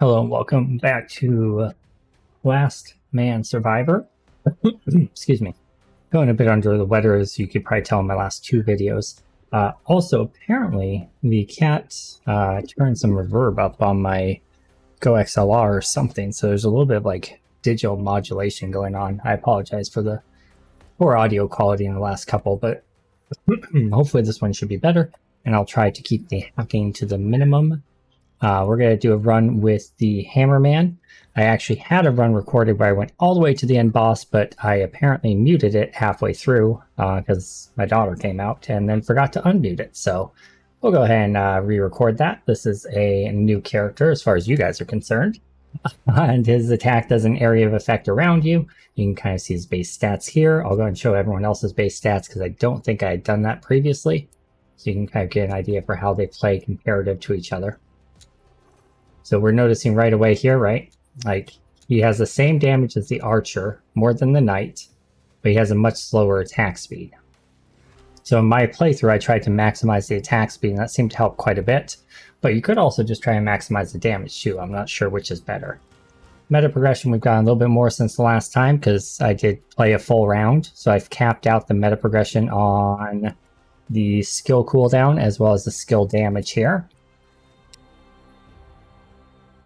Hello and welcome back to Last Man Survivor. Excuse me. Going a bit under the weather, as you could probably tell in my last two videos. Also, apparently, the cat turned some reverb up on my Go XLR or something, so there's a little bit of like digital modulation going on. I apologize for the poor audio quality in the last couple, but hopefully this one should be better, and I'll try to keep the hacking to the minimum. We're going to do a run with the Hammerman. I actually had a run recorded where I went all the way to the end boss, but I apparently muted it halfway through because my daughter came out and then forgot to unmute it. So we'll go ahead and re-record that. This is a new character as far as you guys are concerned. And his attack does an area of effect around you. You can kind of see his base stats here. I'll go ahead and show everyone else's base stats because I don't think I had done that previously. So you can kind of get an idea for how they play comparative to each other. So we're noticing right away here, right? Like, he has the same damage as the archer, more than the knight, but he has a much slower attack speed. So in my playthrough, I tried to maximize the attack speed, and that seemed to help quite a bit. But you could also just try and maximize the damage too. I'm not sure which is better. Meta progression, we've gotten a little bit more since the last time, because I did play a full round. So I've capped out the meta progression on the skill cooldown, as well as the skill damage here.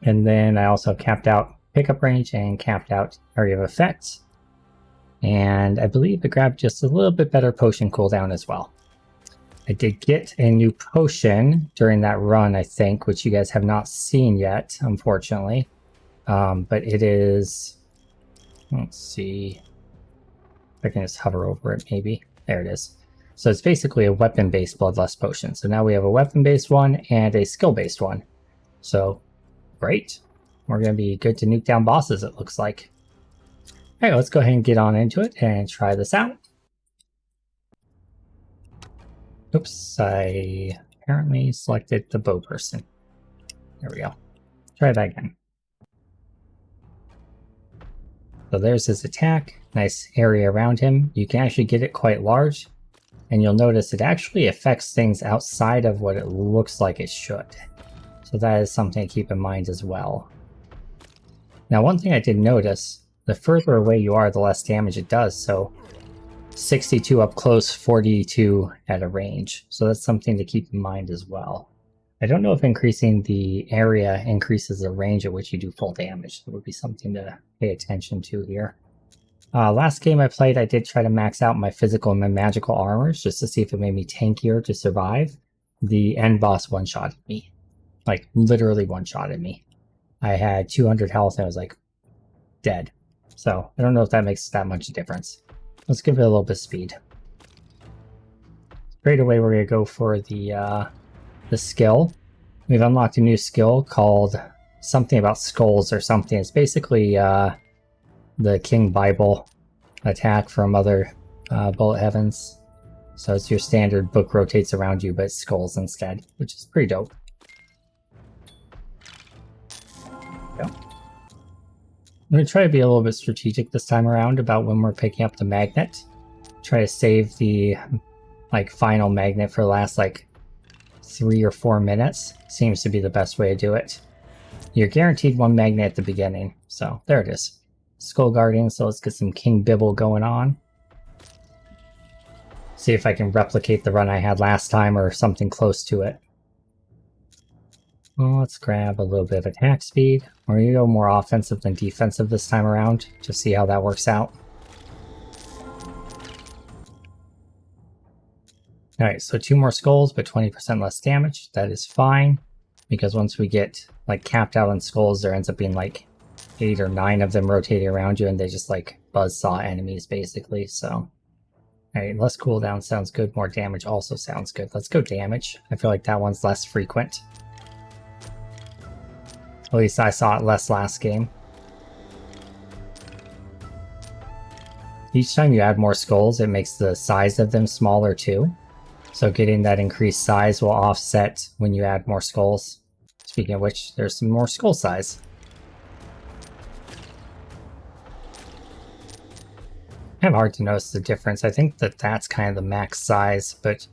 And then I also capped out pickup range and capped out area of effects. And I believe it grabbed just a little bit better potion cooldown as well. I did get a new potion during that run, I think, which you guys have not seen yet, unfortunately. But it is, let's see, if I can just hover over it maybe. There it is. So it's basically a weapon-based bloodlust potion. So now we have a weapon-based one and a skill-based one. So great. We're going to be good to nuke down bosses, it looks like. Alright, let's go ahead and get on into it and try this out. Oops, I apparently selected the bow person. There we go. Try that again. So there's his attack. Nice area around him. You can actually get it quite large. And you'll notice it actually affects things outside of what it looks like it should. So that is something to keep in mind as well. Now, one thing I did notice, the further away you are, the less damage it does. So 62 up close, 42 at a range. So that's something to keep in mind as well. I don't know if increasing the area increases the range at which you do full damage. That would be something to pay attention to here. Last game I played, I did try to max out my physical and my magical armors just to see if it made me tankier to survive. The end boss one-shotted me. Like, literally one-shotted me. I had 200 health and I was like, dead. So, I don't know if that makes that much difference. Let's give it a little bit of speed. Straight away, we're going to go for the skill. We've unlocked a new skill called something about skulls or something. It's basically the King Bible attack from other Bullet Heavens. So it's your standard book rotates around you, but it's skulls instead, which is pretty dope. I'm going to try to be a little bit strategic this time around about when we're picking up the magnet. Try to save the final magnet for the last 3 or 4 minutes. Seems to be the best way to do it. You're guaranteed one magnet at the beginning. So there it is. Skull Guardian, so let's get some King Bibble going on. See if I can replicate the run I had last time or something close to it. Well, let's grab a little bit of attack speed. We're going to go more offensive than defensive this time around to see how that works out. Alright, so 2 more skulls, but 20% less damage. That is fine, because once we get capped out on skulls, there ends up being 8 or 9 of them rotating around you, and they just buzzsaw enemies basically, so. Alright, less cooldown sounds good, more damage also sounds good. Let's go damage. I feel like that one's less frequent. At least I saw it less last game. Each time you add more skulls, it makes the size of them smaller too. So getting that increased size will offset when you add more skulls. Speaking of which, there's some more skull size. Kind of hard to notice the difference. I think that that's kind of the max size, but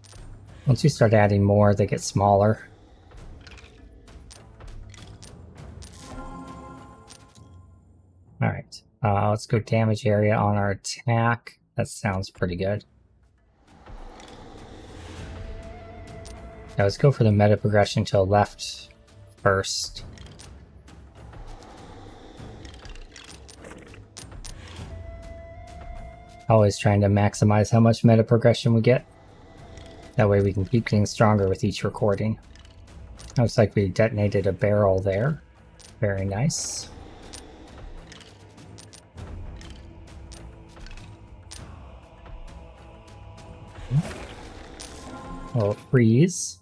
once you start adding more, they get smaller. Alright, let's go damage area on our attack. That sounds pretty good. Now let's go for the meta progression to the left first. Always trying to maximize how much meta progression we get. That way we can keep getting stronger with each recording. Looks like we detonated a barrel there. Very nice. A little freeze.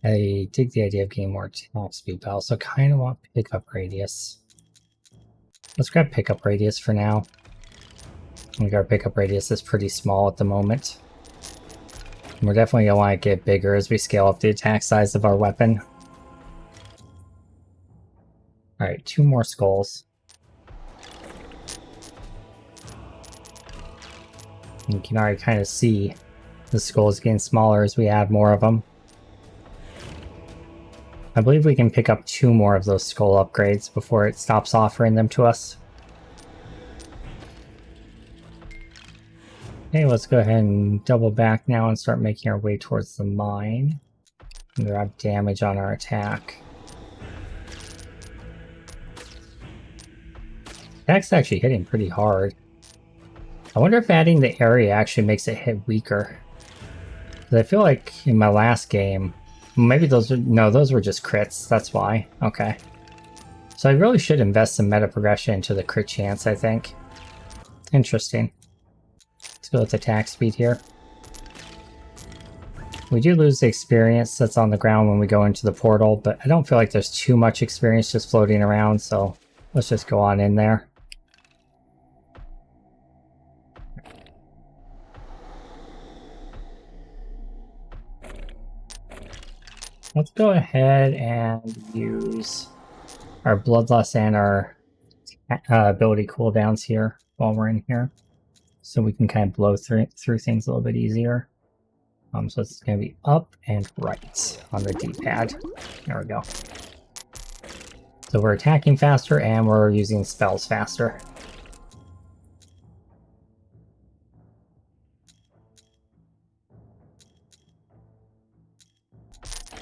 I dig the idea of getting more attack speed, but I also kind of want pickup radius. Let's grab pickup radius for now. I think our pickup radius is pretty small at the moment. And we're definitely going to want to get bigger as we scale up the attack size of our weapon. Alright, 2 more skulls. You can already kind of see the skulls getting smaller as we add more of them. I believe we can pick up 2 more of those skull upgrades before it stops offering them to us. Okay, let's go ahead and double back now and start making our way towards the mine. And grab damage on our attack. Attack's actually hitting pretty hard. I wonder if adding the area actually makes it hit weaker. Because I feel like in my last game, maybe those are, no, those were just crits, that's why. Okay. So I really should invest some meta progression into the crit chance, I think. Interesting. Let's go with attack speed here. We do lose the experience that's on the ground when we go into the portal, but I don't feel like there's too much experience just floating around, so let's just go on in there. Let's go ahead and use our bloodlust and our ability cooldowns here while we're in here, so we can kind of blow through things a little bit easier. So it's going to be up and right on the D-pad. There we go. So we're attacking faster and we're using spells faster.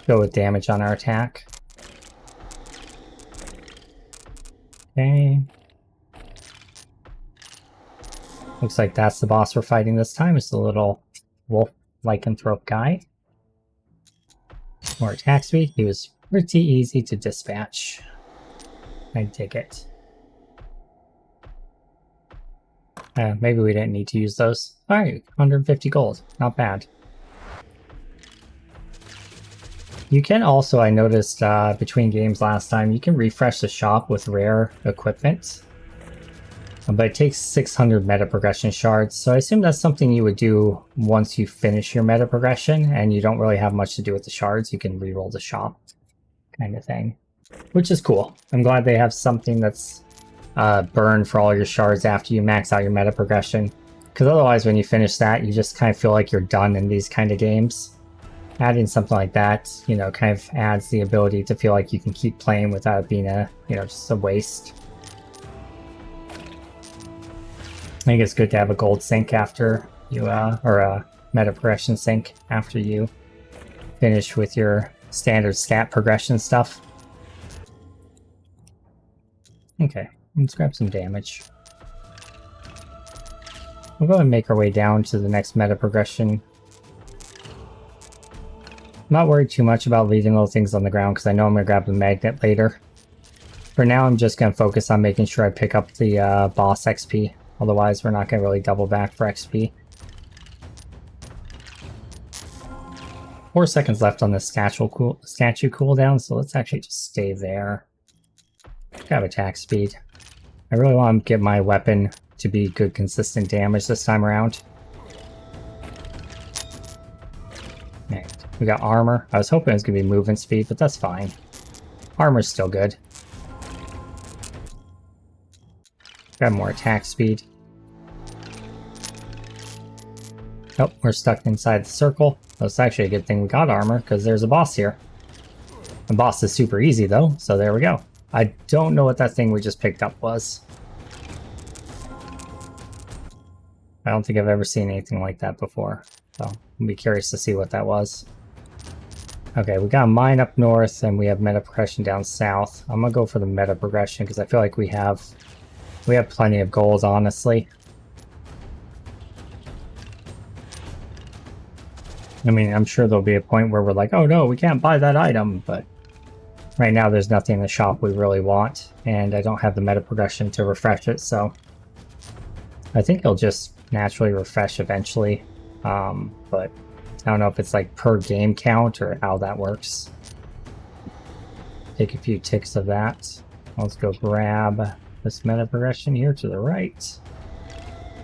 Go with damage on our attack. Okay. Looks like that's the boss we're fighting this time. It's the little wolf lycanthrope guy. More attack speed. He was pretty easy to dispatch. I dig it. Maybe we didn't need to use those. Alright, 150 gold. Not bad. You can also, I noticed between games last time, you can refresh the shop with rare equipment. But it takes 600 meta progression shards, so I assume that's something you would do once you finish your meta progression and you don't really have much to do with the shards. You can reroll the shop kind of thing, which is cool. I'm glad they have something that's burned for all your shards after you max out your meta progression, because otherwise when you finish that, you just kind of feel like you're done in these kind of games. Adding something like that, you know, kind of adds the ability to feel like you can keep playing without it being a, you know, just a waste. I think it's good to have a gold sink after you, or a meta progression sink after you finish with your standard stat progression stuff. Okay, let's grab some damage. We'll go and make our way down to the next meta progression. I'm not worried too much about leaving little things on the ground because I know I'm going to grab the magnet later. For now, I'm just going to focus on making sure I pick up the boss XP. Otherwise, we're not going to really double back for XP. 4 seconds left on the statue cooldown, so let's actually just stay there. Grab attack speed. I really want to get my weapon to be good consistent damage this time around. Right. We got armor. I was hoping it was going to be movement speed, but that's fine. Armor's still good. Grab more attack speed. Oh, we're stuck inside the circle. That's actually a good thing we got armor, because there's a boss here. The boss is super easy, though, so there we go. I don't know what that thing we just picked up was. I don't think I've ever seen anything like that before. So I'll be curious to see what that was. Okay, we got a mine up north and we have meta progression down south. I'm gonna go for the meta progression because I feel like we have plenty of gold, honestly. I mean, I'm sure there'll be a point where we're like, oh no, we can't buy that item, but right now there's nothing in the shop we really want, and I don't have the meta progression to refresh it, so I think it'll just naturally refresh eventually, but I don't know if it's like per game count or how that works. Take a few ticks of that. Let's go grab this meta progression here to the right,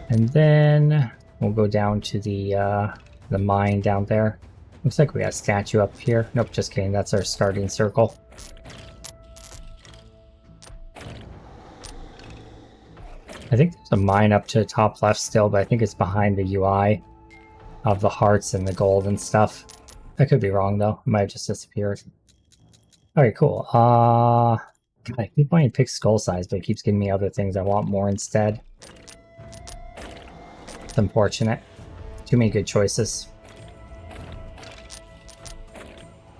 and then we'll go down to the mine down there. Looks like we got a statue up here. Nope, just kidding. That's our starting circle. I think there's a mine up to the top left still, but I think it's behind the UI of the hearts and the gold and stuff. I could be wrong though. It might have just disappeared. Okay, cool. God, I keep wanting to pick skull size, but it keeps giving me other things I want more instead. It's unfortunate. Too many good choices.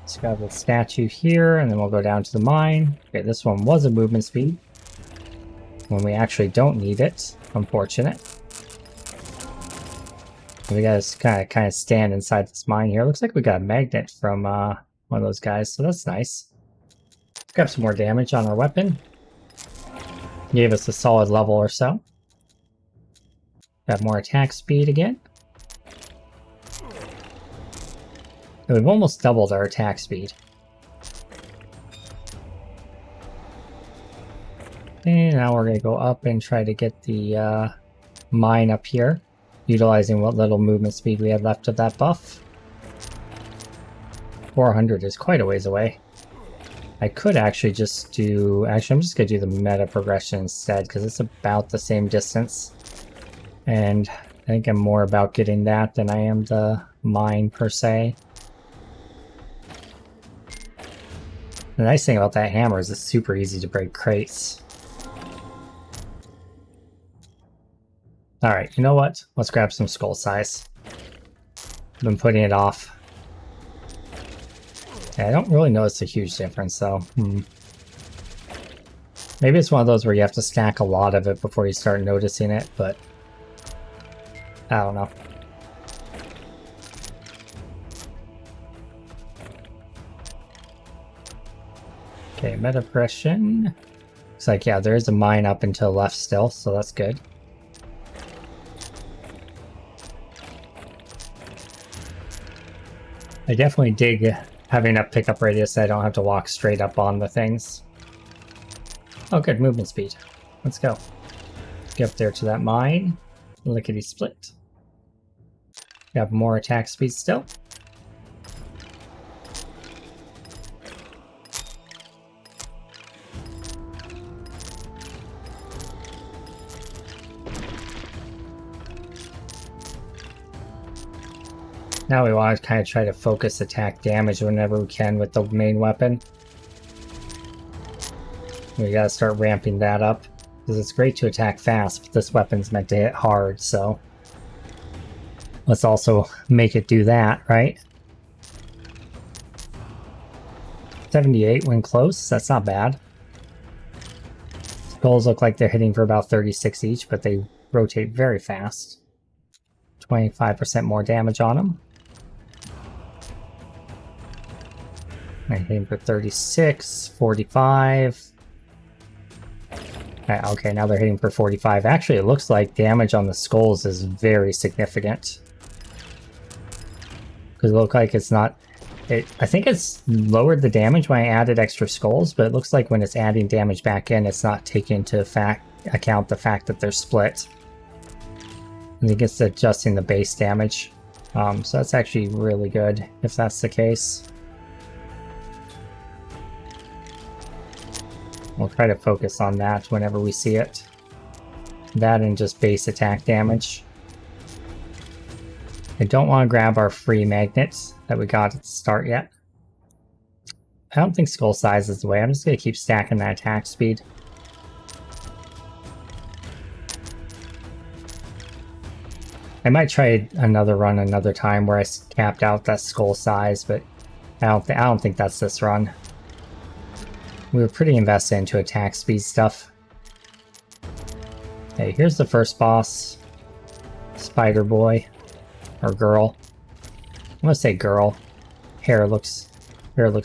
Let's grab the statue here, and then we'll go down to the mine. Okay, this one was a movement speed when we actually don't need it. Unfortunate. We gotta kind of stand inside this mine here. Looks like we got a magnet from one of those guys, so that's nice. Grab some more damage on our weapon. Gave us a solid level or so. Got more attack speed again. And we've almost doubled our attack speed. And now we're going to go up and try to get the mine up here, utilizing what little movement speed we had left of that buff. 400 is quite a ways away. I could actually just do... Actually, I'm just going to do the meta progression instead, because it's about the same distance. And I think I'm more about getting that than I am the mine, per se. The nice thing about that hammer is it's super easy to break crates. Alright, you know what? Let's grab some skull size. I've been putting it off. Yeah, I don't really notice a huge difference, though. Maybe it's one of those where you have to stack a lot of it before you start noticing it, but I don't know. Okay, meta progression. Looks like, yeah, there is a mine up and to the left still, so that's good. I definitely dig having a pickup radius so I don't have to walk straight up on the things. Oh, good, movement speed. Let's go. Get up there to that mine. Lickety split. We have more attack speed still. Now we want to kind of try to focus attack damage whenever we can with the main weapon. We gotta start ramping that up, because it's great to attack fast, but this weapon's meant to hit hard, so let's also make it do that, right? 78 when close, that's not bad. Skulls look like they're hitting for about 36 each, but they rotate very fast. 25% more damage on them. I'm hitting for 36, 45. Okay, now they're hitting for 45. Actually, it looks like damage on the skulls is very significant. Because it looks like it's not... I think it's lowered the damage when I added extra skulls, but it looks like when it's adding damage back in, it's not taking into account the fact that they're split. I think it's adjusting the base damage. So that's actually really good, if that's the case. We'll try to focus on that whenever we see it. That and just base attack damage. I don't want to grab our free magnets that we got at the start yet. don't think skull size is the way. I'm just gonna keep stacking that attack speed. I might try another run another time where I capped out that skull size, but I don't think that's this run. We were pretty invested into attack speed stuff. Okay, here's the first boss. Spider boy. Or girl. I'm gonna say girl. Hair looks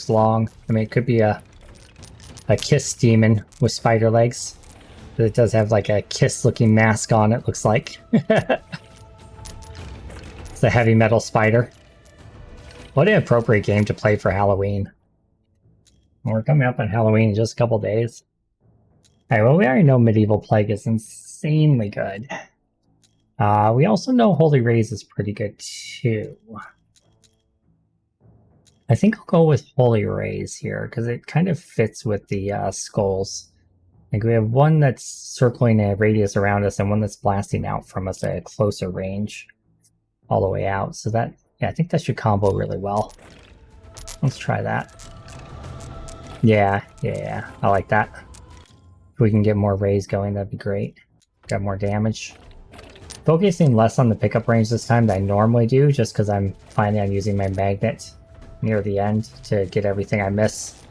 long. I mean, it could be a kiss demon with spider legs. But it does have like a kiss-looking mask on, it looks like. It's a heavy metal spider. What an appropriate game to play for Halloween. We're coming up on Halloween in just a couple days. Alright, well, we already know Medieval Plague is insanely good. We also know Holy Raise is pretty good too. I think I'll go with Holy Raise here, because it kind of fits with the skulls. Like we have one that's circling a radius around us and one that's blasting out from us at a closer range all the way out. So that, yeah, I think that should combo really well. Let's try that. Yeah, I like that. If we can get more raise going, that'd be great. Got more damage. Focusing less on the pickup range this time than I normally do, just because I'm planning on using my magnet near the end to get everything I miss.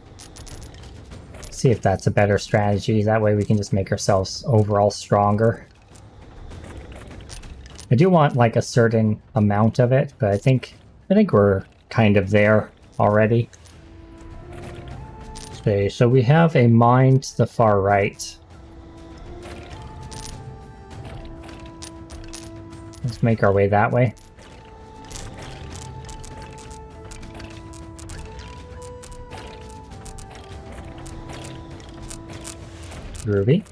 See if that's a better strategy. That way we can just make ourselves overall stronger. I do want like a certain amount of it, but I think we're kind of there already. Okay, so we have a mine to the far right. Let's make our way that way. Groovy.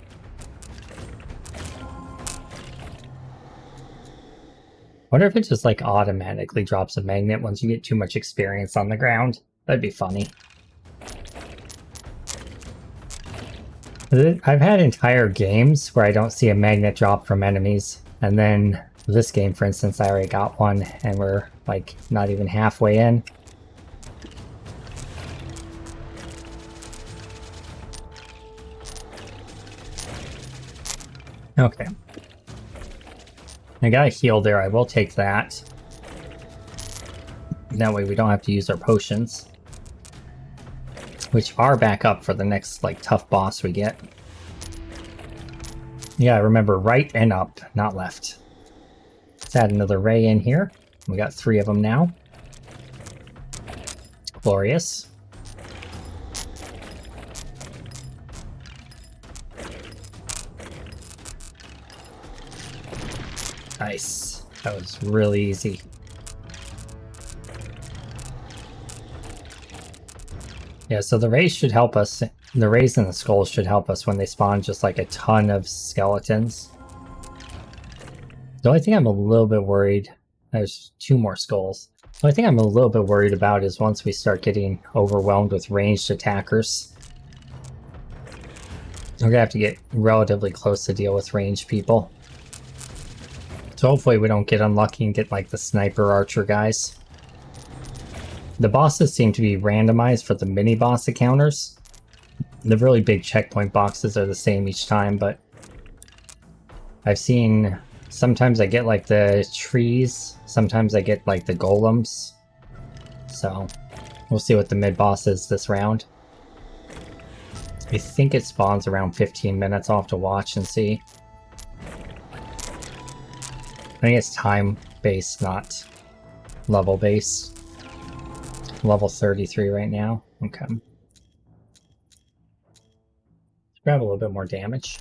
Wonder if it just like automatically drops a magnet once you get too much experience on the ground. That'd be funny. I've had entire games where I don't see a magnet drop from enemies, and then this game, for instance, I already got one, and we're like not even halfway in. Okay. I got a heal there, I will take that. That way we don't have to use our potions. Which are back up for the next, like, tough boss we get. Yeah, remember, right and up, not left. Let's add another ray in here. We got 3 of them now. Glorious. Nice. That was really easy. Yeah, so the rays should help us. The rays and the skulls should help us when they spawn just like a ton of skeletons. The only thing I'm a little bit worried... There's 2 more skulls. The only thing I'm a little bit worried about is once we start getting overwhelmed with ranged attackers. We're gonna have to get relatively close to deal with ranged people. So hopefully we don't get unlucky and get like the sniper archer guys. The bosses seem to be randomized for the mini-boss encounters. The really big checkpoint boxes are the same each time, but I've seen sometimes I get like the trees, sometimes I get like the golems. So we'll see what the mid-boss is this round. I think it spawns around 15 minutes. I'll have to watch and see. I think it's time-based, not level-based. Level 33 right now. Okay. Let's grab a little bit more damage.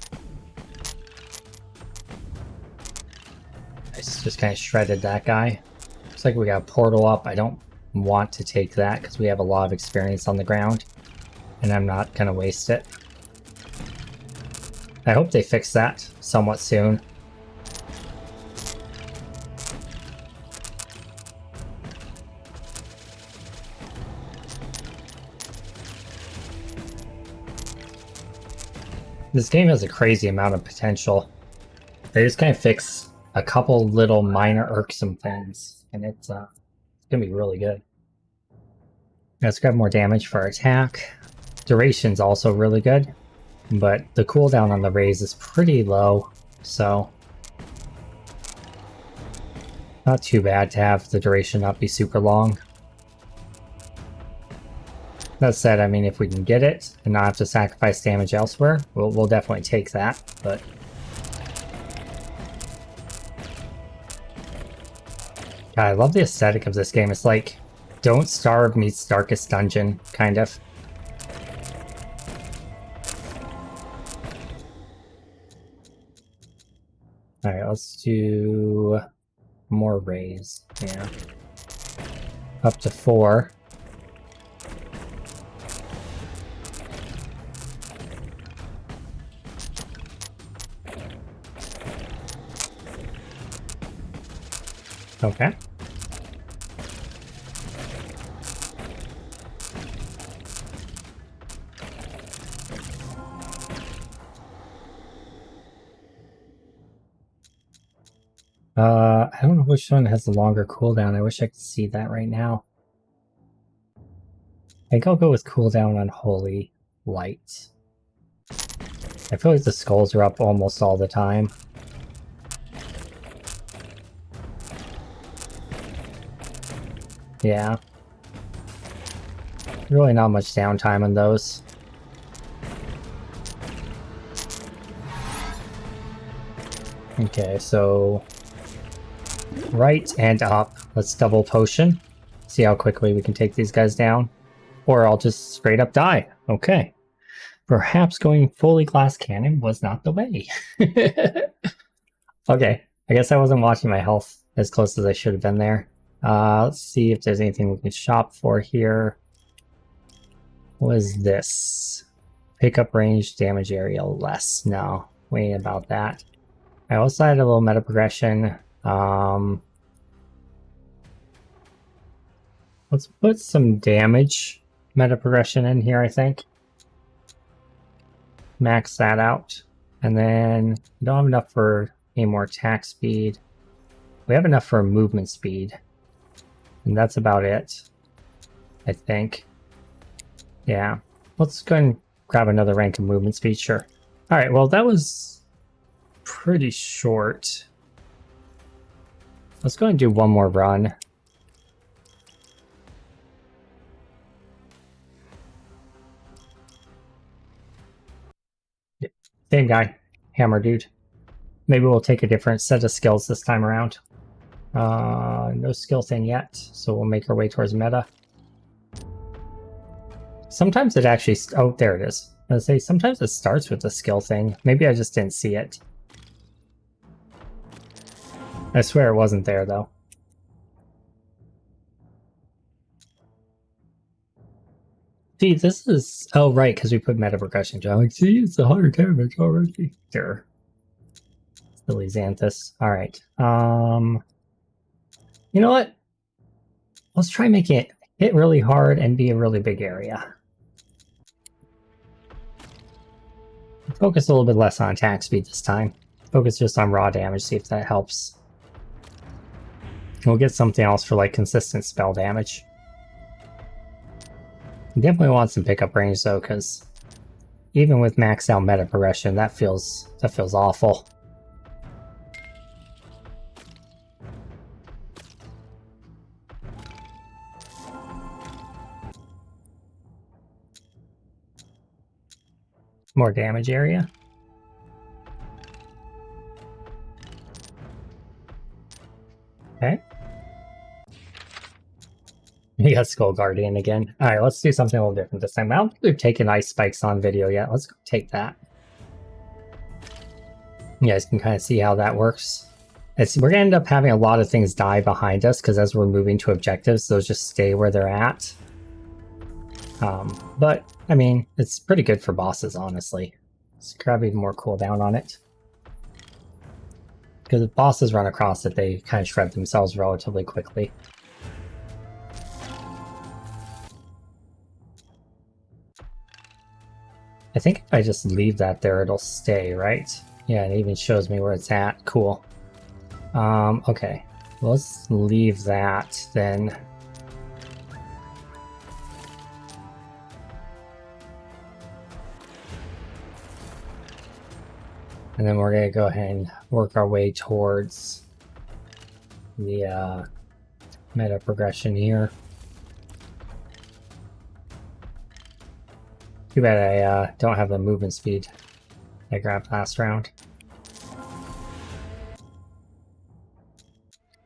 Nice, just kind of shredded that guy. Looks like we got a portal up. I don't want to take that because we have a lot of experience on the ground. And I'm not going to waste it. I hope they fix that somewhat soon. This game has a crazy amount of potential. They just kind of fix a couple little minor irksome things, and it's gonna be really good. Let's grab more damage for our attack. Duration's also really good, but the cooldown on the raise is pretty low, so not too bad to have the duration not be super long. That said, I mean, if we can get it and not have to sacrifice damage elsewhere, we'll definitely take that, but... God, I love the aesthetic of this game. It's like Don't Starve meets Darkest Dungeon, kind of. Alright, let's do more raise. Yeah. Up to 4. Okay. I don't know which one has the longer cooldown. I wish I could see that right now. I think I'll go with cooldown on Holy Light. I feel like the skulls are up almost all the time. Yeah. Really not much downtime on those. Okay, so right and up. Let's double potion. See how quickly we can take these guys down. Or I'll just straight up die. Okay. Perhaps going fully glass cannon was not the way. Okay, I guess I wasn't watching my health as close as I should have been there. Let's see if there's anything we can shop for here. What is this? Pickup range, damage area less. No, we ain't about that. I also had a little meta progression. Let's put some damage meta progression in here, I think. Max that out. And then we don't have enough for any more attack speed. We have enough for movement speed. And that's about it, I think. Yeah. Let's go and grab another rank of movement speed, sure. Alright, well that was pretty short. Let's go and do one more run. Yep. Same guy. Hammer dude. Maybe we'll take a different set of skills this time around. No skill thing yet, so we'll make our way towards meta. Sometimes it actually... Oh, there it is. I was gonna say, sometimes it starts with the skill thing. Maybe I just didn't see it. I swear it wasn't there, though. See, this is... Oh, right, because we put meta progression. I'm like, see, it's 100 damage already. Sure. Silly Xanthus. Alright. You know what? Let's try making it hit really hard and be a really big area. Focus a little bit less on attack speed this time. Focus just on raw damage, see if that helps. We'll get something else for like consistent spell damage. Definitely want some pickup range though, because even with maxed out meta progression, that feels awful. More damage area. Okay. You got Skull Guardian again. Alright, let's do something a little different this time. I don't think we've taken ice spikes on video yet. Let's go take that. You guys can kind of see how that works. We're going to end up having a lot of things die behind us, because as we're moving to objectives, those just stay where they're at. But, I mean, it's pretty good for bosses, honestly. Let's grab even more cooldown on it. Because if bosses run across it, they kind of shred themselves relatively quickly. I think if I just leave that there, it'll stay, right? Yeah, it even shows me where it's at. Cool. Okay. Well, let's leave that then. And then we're going to go ahead and work our way towards the meta progression here. Too bad I don't have the movement speed I grabbed last round.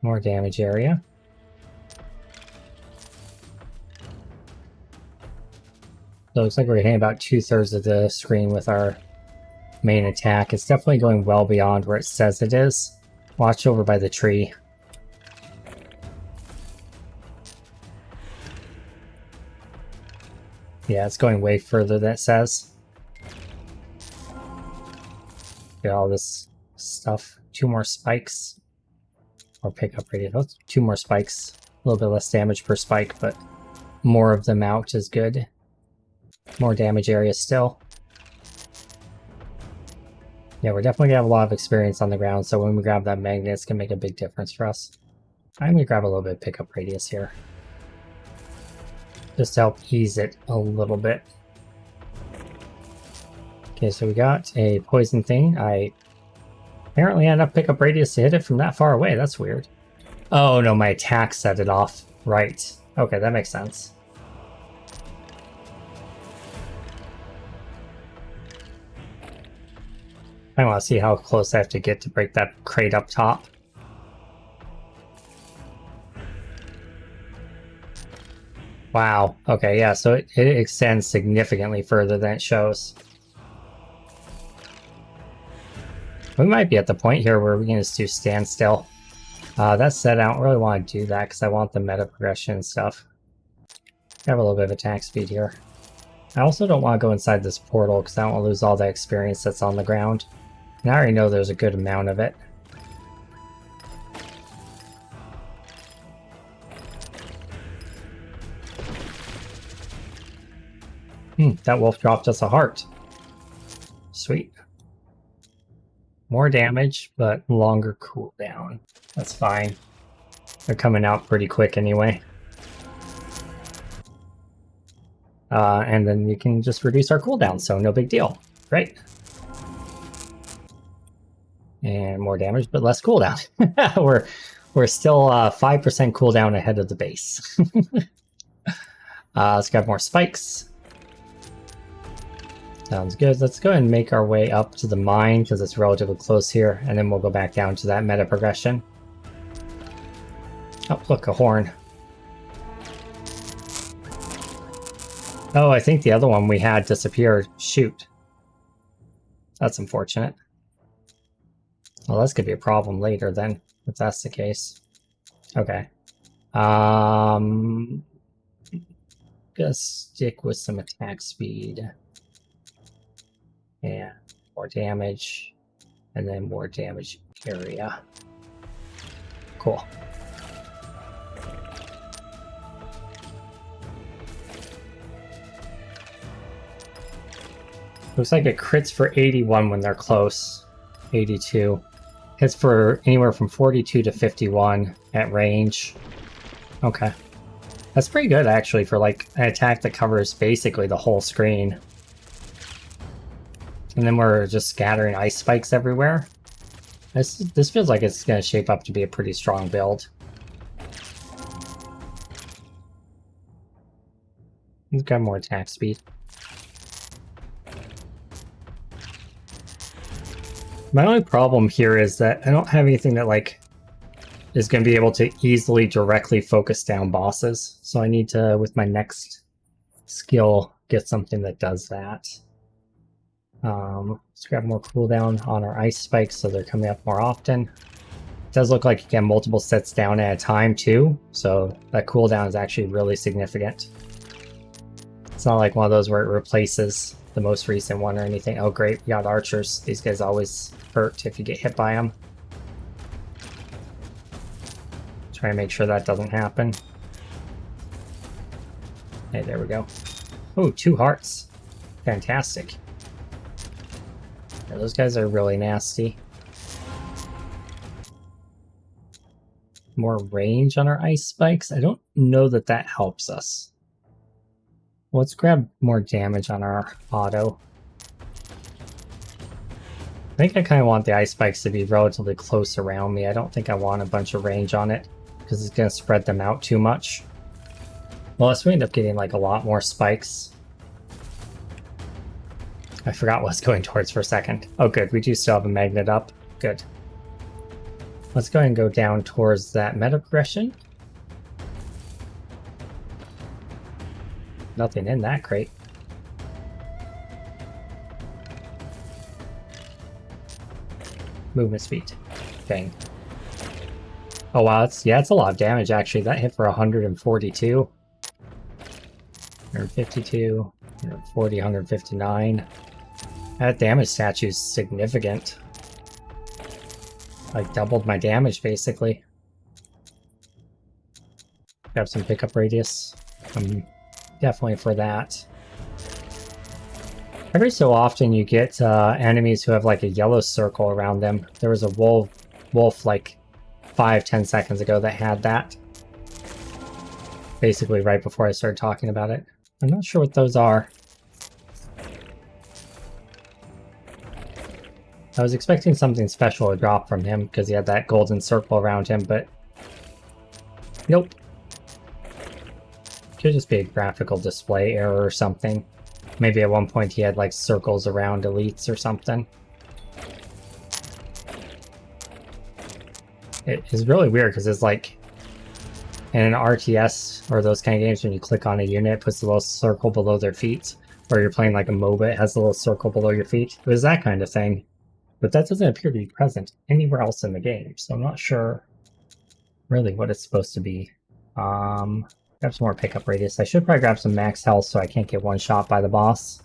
More damage area. So it looks like we're hitting about 2/3 of the screen with our main attack. It's definitely going well beyond where it says it is. Watch over by the tree. Yeah, it's going way further than it says. Get all this stuff. 2 more spikes. Or pick up radius. 2 more spikes. A little bit less damage per spike, but more of them out is good. More damage area still. Yeah, we're definitely gonna have a lot of experience on the ground, so when we grab that magnet, it's gonna make a big difference for us. I'm gonna grab a little bit of pickup radius here. Just to help ease it a little bit. Okay, so we got a poison thing. I apparently had enough pickup radius to hit it from that far away. That's weird. Oh no, my attack set it off. Right. Okay, that makes sense. I want to see how close I have to get to break that crate up top. Wow. Okay, yeah, so it extends significantly further than it shows. We might be at the point here where we can just do standstill. That said, I don't really want to do that because I want the meta progression and stuff. I have a little bit of attack speed here. I also don't want to go inside this portal because I don't want to lose all the experience that's on the ground. And I already know there's a good amount of it. That wolf dropped us a heart. Sweet. More damage, but longer cooldown. That's fine. They're coming out pretty quick anyway. And then you can just reduce our cooldown, so no big deal. Great. And more damage, but less cooldown. we're still 5% cooldown ahead of the base. Let's grab more spikes. Sounds good. Let's go ahead and make our way up to the mine because it's relatively close here, and then we'll go back down to that meta progression. Oh, look, a horn. Oh, I think the other one we had disappeared. Shoot. That's unfortunate. Well, that's gonna be a problem later then, if that's the case. Okay. Gonna stick with some attack speed. And more damage. And then more damage area. Cool. Looks like it crits for 81 when they're close. 82. Hits for anywhere from 42 to 51 at range. Okay. That's pretty good, actually, for like an attack that covers basically the whole screen. And then we're just scattering ice spikes everywhere. This feels like it's going to shape up to be a pretty strong build. He's got more attack speed. My only problem here is that I don't have anything that like is going to be able to easily directly focus down bosses. So I need to, with my next skill, get something that does that. Let's grab more cooldown on our ice spikes so they're coming up more often. It does look like you get multiple sets down at a time too, so that cooldown is actually really significant. It's not like one of those where it replaces the most recent one or anything. Oh great, we got archers. These guys always hurt if you get hit by them. Try and make sure that doesn't happen. Hey, there we go. Oh, 2 hearts. Fantastic. Yeah, those guys are really nasty. More range on our ice spikes. I don't know that that helps us. Let's grab more damage on our auto. I think I kind of want the ice spikes to be relatively close around me. I don't think I want a bunch of range on it because it's going to spread them out too much. Well, unless we end up getting like a lot more spikes. I forgot what I was going towards for a second. Oh good, we do still have a magnet up. Good. Let's go ahead and go down towards that meta progression. Nothing in that crate. Movement speed. Dang. Oh wow, it's a lot of damage actually. That hit for 142. 152, 140, 159. That damage statue is significant. Like doubled my damage basically. Grab some pickup radius. I'm definitely for that. Every so often you get enemies who have like a yellow circle around them. There was a wolf like 5-10 seconds ago that had that. Basically right before I started talking about it. I'm not sure what those are. I was expecting something special to drop from him because he had that golden circle around him, but nope. Could just be a graphical display error or something. Maybe at one point he had like circles around elites or something. It is really weird because it's like in an RTS or those kind of games when you click on a unit, it puts a little circle below their feet. Or you're playing like a MOBA, it has a little circle below your feet. It was that kind of thing. But that doesn't appear to be present anywhere else in the game, so I'm not sure really what it's supposed to be. Grab some more pickup radius. I should probably grab some max health so I can't get one shot by the boss.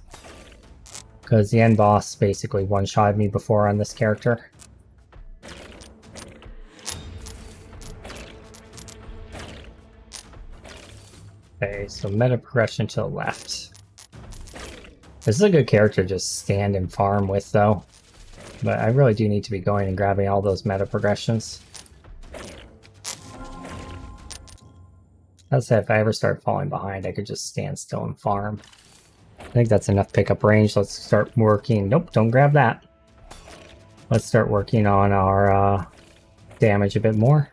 Because the end boss basically one-shotted me before on this character. Okay, so meta progression to the left. This is a good character to just stand and farm with though. But I really do need to be going and grabbing all those meta progressions. That said, if I ever start falling behind, I could just stand still and farm. I think that's enough pickup range. Let's start working. Nope, don't grab that. Let's start working on our damage a bit more.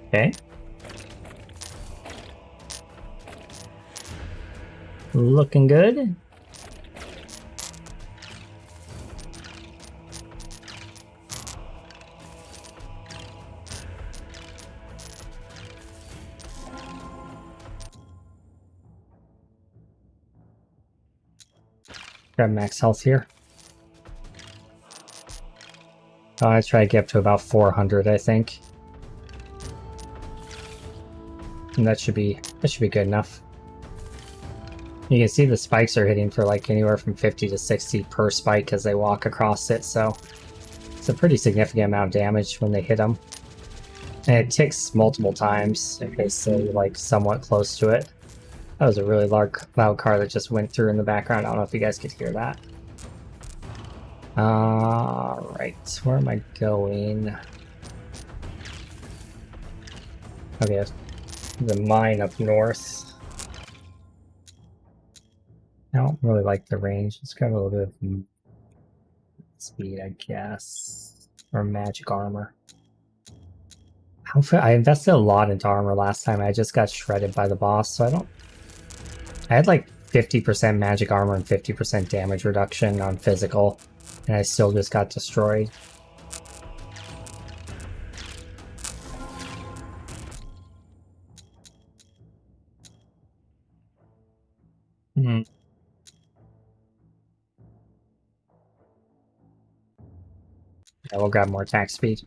Okay. Looking good. Grab max health here. I try to get up to about 400, I think. And that should be good enough. You can see the spikes are hitting for like anywhere from 50 to 60 per spike as they walk across it, so it's a pretty significant amount of damage when they hit them. And it ticks multiple times if they stay like somewhat close to it. That was a really loud car that just went through in the background. I don't know if you guys could hear that. Right, where am I going? Okay, the mine up north. I don't really like the range. Let's grab a little bit of speed, I guess. Or magic armor. I invested a lot into armor last time. I just got shredded by the boss, so I don't... I had like 50% magic armor and 50% damage reduction on physical, and I still just got destroyed. Hmm. Yeah, we'll grab more attack speed.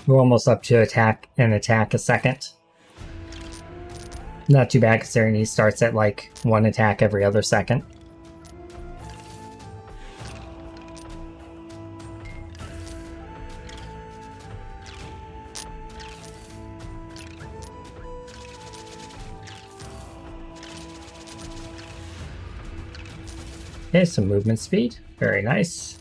We're almost up to attack a second. Not too bad considering he starts at like one attack every other second. Okay, some movement speed. Very nice.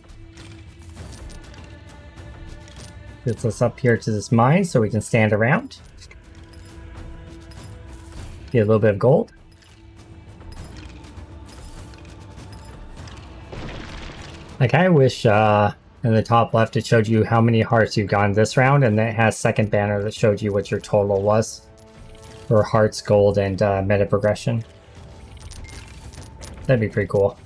Gets us up here to this mine so we can stand around. Get a little bit of gold. Like, I wish in the top left it showed you how many hearts you've gotten this round, and then it has second banner that showed you what your total was for hearts, gold, and meta progression. That'd be pretty cool.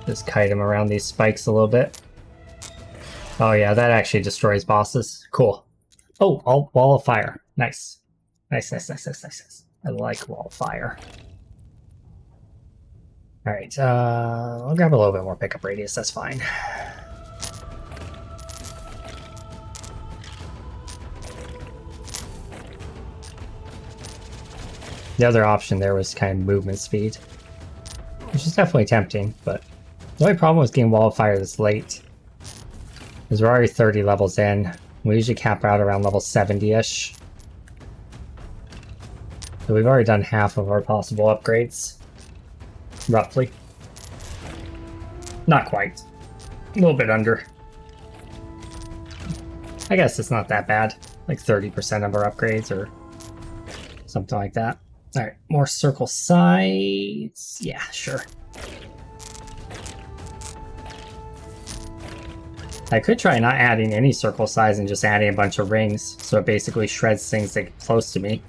Just kite him around these spikes a little bit. Oh yeah, that actually destroys bosses. Cool. Oh, wall of fire. Nice. Nice. I like wall of fire. Alright, I'll grab a little bit more pickup radius, that's fine. The other option there was kind of movement speed, which is definitely tempting, but the only problem with getting wall of fire this late is we're already 30 levels in. We usually cap out around level 70-ish. So we've already done half of our possible upgrades. Roughly. Not quite. A little bit under. I guess it's not that bad. Like 30% of our upgrades or something like that. Alright, more circle size. Yeah, sure. I could try not adding any circle size and just adding a bunch of rings, so it basically shreds things that get close to me.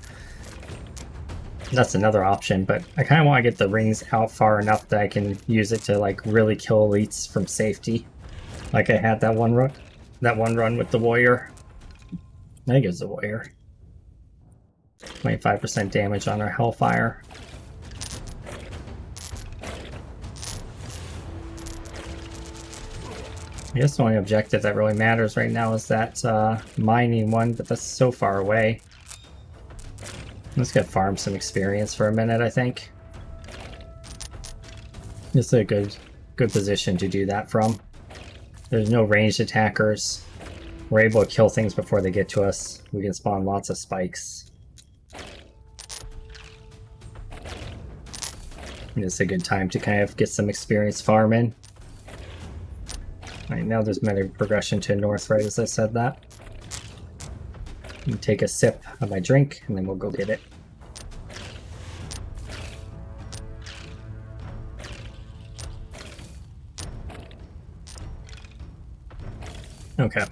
That's another option, but I kind of want to get the rings out far enough that I can use it to like really kill elites from safety. Like I had that one run with the warrior. I think it was the warrior. 25% damage on our hellfire. I guess the only objective that really matters right now is that mining one, but that's so far away. Let's get farm some experience for a minute, I think. This is a good position to do that from. There's no ranged attackers. We're able to kill things before they get to us. We can spawn lots of spikes. And it's a good time to kind of get some experience farming. Alright, now there's meta progression to north, right as I said that. Take a sip of my drink, and then we'll go get it. Okay.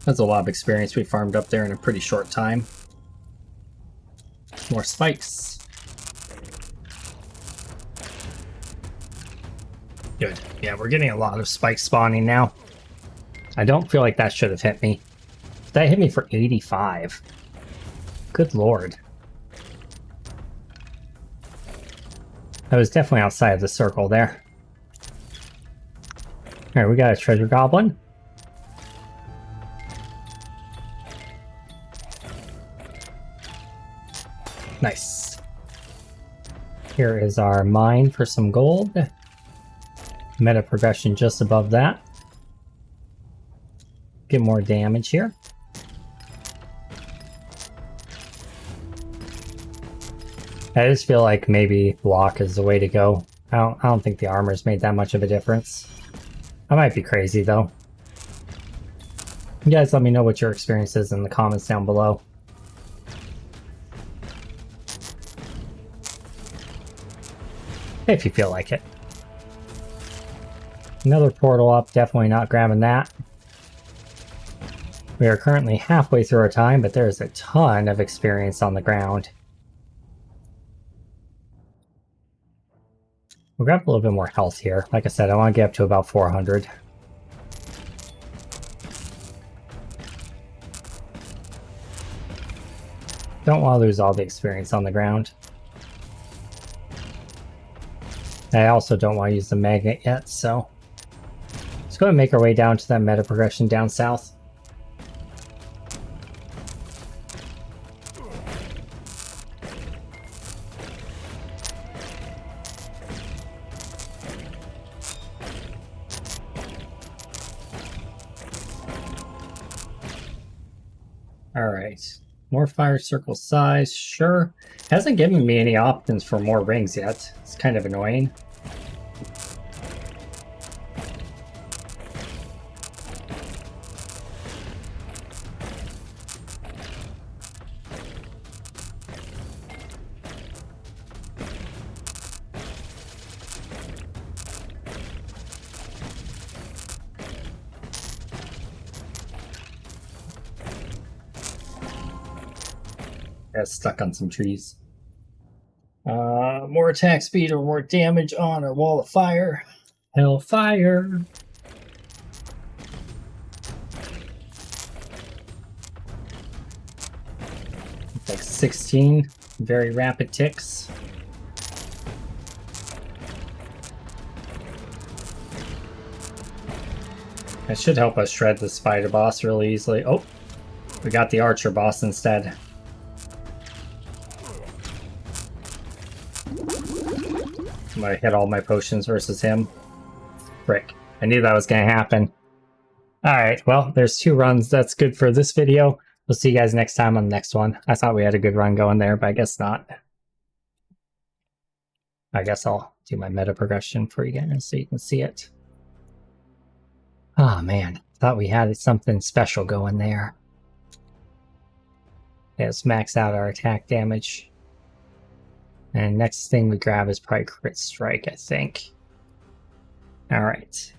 That's a lot of experience we farmed up there in a pretty short time. More spikes. Good. Yeah, we're getting a lot of spikes spawning now. I don't feel like that should have hit me. That hit me for 85. Good lord. I was definitely outside of the circle there. Alright, we got a treasure goblin. Nice. Here is our mine for some gold. Meta progression just above that. Get more damage here. I just feel like maybe block is the way to go. I don't think the armor's made that much of a difference. I might be crazy though. You guys let me know what your experience is in the comments down below. If you feel like it. Another portal up, definitely not grabbing that. We are currently halfway through our time, but there's a ton of experience on the ground. We'll grab a little bit more health here. Like I said, I want to get up to about 400. Don't want to lose all the experience on the ground. I also don't want to use the magnet yet, so let's go and make our way down to that meta progression down south. Alright. More fire circle size, sure. Hasn't given me any options for more rings yet. It's kind of annoying. Got stuck on some trees. More attack speed or more damage on a wall of fire. Hellfire. Like 16 very rapid ticks. That should help us shred the spider boss really easily. Oh, we got the archer boss instead. I'm gonna hit all my potions versus him. Frick. I knew that was gonna happen. Alright, well, there's 2 runs. That's good for this video. We'll see you guys next time on the next one. I thought we had a good run going there, but I guess not. I guess I'll do my meta progression for you guys so you can see it. Oh man, thought we had something special going there. Let's max out our attack damage. And next thing we grab is probably crit strike, I think. Alright.